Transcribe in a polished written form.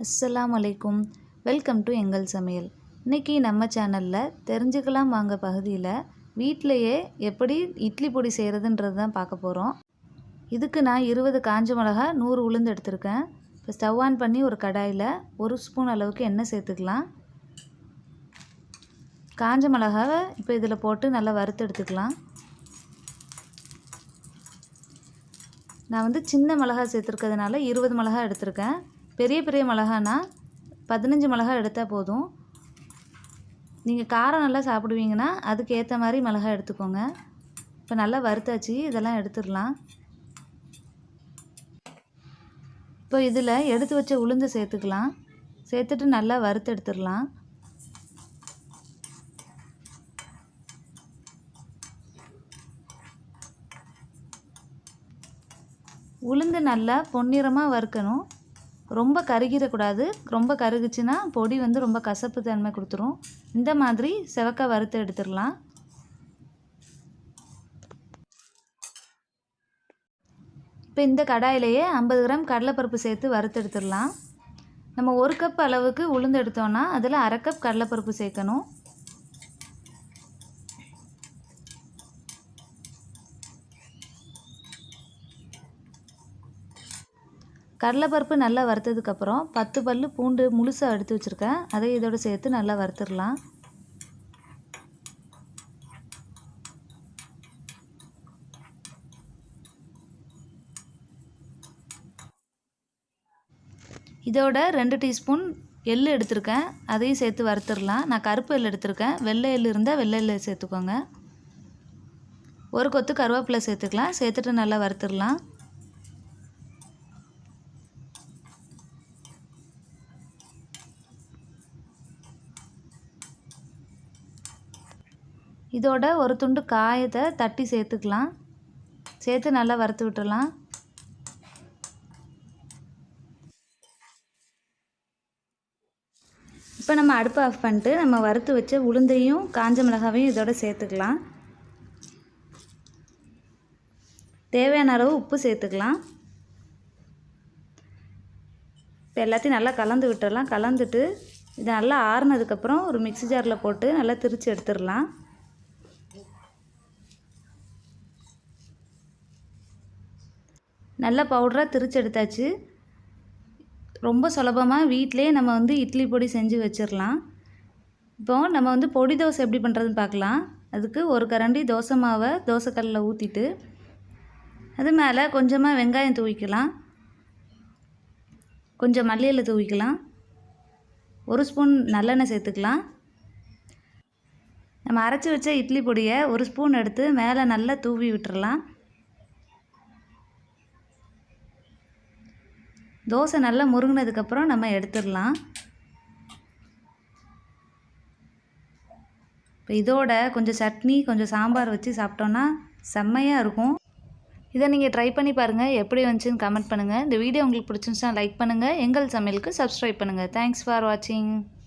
அஸ்ஸலாமு அலைக்கும். Welcome to எங்கள் சமையல். இன்றைக்கி நம்ம சேனலில் தெரிஞ்சுக்கலாம் வாங்க பகுதியில் வீட்டிலையே எப்படி இட்லி பொடி செய்கிறதுன்றது தான் பார்க்க போகிறோம். இதுக்கு நான் 20 காஞ்ச மிளகா 100 உளுந்து எடுத்திருக்கேன். இப்போ ஸ்டவ் ஆன் பண்ணி ஒரு கடாயில் 1 ஸ்பூன் அளவுக்கு எண்ணெய் சேர்த்துக்கலாம். காஞ்ச மிளகாவை இப்போ இதில் போட்டு நல்லா வறுத்து எடுத்துக்கலாம். நான் சின்ன மிளகா சேர்த்துருக்கிறதுனால 20 மிளகா எடுத்திருக்கேன். பெரிய பெரிய மிளகானா 15 மிளகா எடுத்தால் போதும். நீங்கள் காரம் நல்லா சாப்பிடுவீங்கன்னா அதுக்கு ஏற்ற மாதிரி மிளகா எடுத்துக்கோங்க. இப்போ நல்லா வறுத்தாச்சு, இதெல்லாம் எடுத்துடலாம். இப்போ இதில் எடுத்து வச்ச உளுந்து சேர்த்துக்கலாம். சேர்த்துட்டு நல்லா வறுத்து எடுத்துடலாம். உளுந்து நல்லா பொன்னிறமாக வறுக்கணும். ரொம்ப கருகிடக்கூடாது. ரொம்ப கருகுச்சுன்னா பொடி ரொம்ப கசப்பு தன்மை கொடுத்துரும். இந்த மாதிரி செவக்க வறுத்து எடுத்துடலாம். இப்போ இந்த கடாயிலேயே 50 கிராம் கடலைப்பருப்பு சேர்த்து வறுத்து எடுத்துடலாம். நம்ம 1 கப் அளவுக்கு உளுந்து எடுத்தோன்னா அதில் 1/2 கப் கடலைப்பருப்பு சேர்க்கணும். கடலைப்பருப்பு நல்லா வறுத்ததுக்கப்புறம் 10 பல் பூண்டு முழுசாக எடுத்து வச்சுருக்கேன். அதை இதோடு சேர்த்து நல்லா வறுத்துடலாம். இதோட 2 டீஸ்பூன் எள்ளு எடுத்திருக்கேன். அதையும் சேர்த்து வறுத்துடலாம். நான் கருப்பு எள்ளு எடுத்திருக்கேன். வெள்ளை எள்ளு இருந்தால் வெள்ளை எள்ளு சேர்த்துக்கோங்க. ஒரு கொத்து கருவேப்பிலை சேர்த்துக்கலாம். சேர்த்துட்டு நல்லா வறுத்துடலாம். இதோட ஒரு துண்டு காயத்தை தட்டி சேர்த்துக்கலாம். சேர்த்து நல்லா வறுத்து விட்டுடலாம். இப்போ நம்ம அடுப்பை ஆஃப் பண்ணிட்டு நம்ம வறுத்து வச்ச உளுந்தையும் காஞ்ச மிளகாவையும் இதோட சேர்த்துக்கலாம். தேவையான அளவு உப்பு சேர்த்துக்கலாம். இப்போ எல்லாத்தையும் நல்லா கலந்து விட்டுடலாம். கலந்துட்டு இது நல்லா ஆறுனதுக்கப்புறம் ஒரு மிக்ஸி ஜாரில் போட்டு நல்லா திரித்து எடுத்துடலாம். நல்லா பவுடராக திரிச்சு எடுத்தாச்சு. ரொம்ப சுலபமாக வீட்டிலே நம்ம இட்லி பொடி செஞ்சு வச்சிடலாம். இப்போது நம்ம பொடி தோசை எப்படி பண்ணுறதுன்னு பார்க்கலாம். அதுக்கு ஒரு கரண்டி தோசை மாவை தோசைக்கல்லில் ஊற்றிட்டு அது மேலே கொஞ்சமாக வெங்காயம் தூவிக்கலாம். கொஞ்சம் மல்லி இலை தூவிக்கலாம். 1 ஸ்பூன் நல்லெண்ணெய் சேர்த்துக்கலாம். நம்ம அரைச்சி வச்ச இட்லி பொடியை 1 ஸ்பூன் எடுத்து மேலே நல்லா தூவி விட்டுறலாம். தோசை நல்லா முருங்கினதுக்கப்புறம் நம்ம எடுத்துடலாம். இப்போ இதோட கொஞ்சம் சட்னி கொஞ்சம் சாம்பார் வச்சு சாப்பிட்டோன்னா செம்மையாக இருக்கும். இதை நீங்கள் ட்ரை பண்ணி பாருங்கள். எப்படி வந்துச்சுன்னு கமெண்ட் பண்ணுங்கள். இந்த வீடியோ உங்களுக்கு பிடிச்சிருந்துச்சுன்னா லைக் பண்ணுங்கள். எங்கள் சமையலுக்கு சப்ஸ்கிரைப் பண்ணுங்கள். தேங்க்ஸ் ஃபார் வாட்சிங்.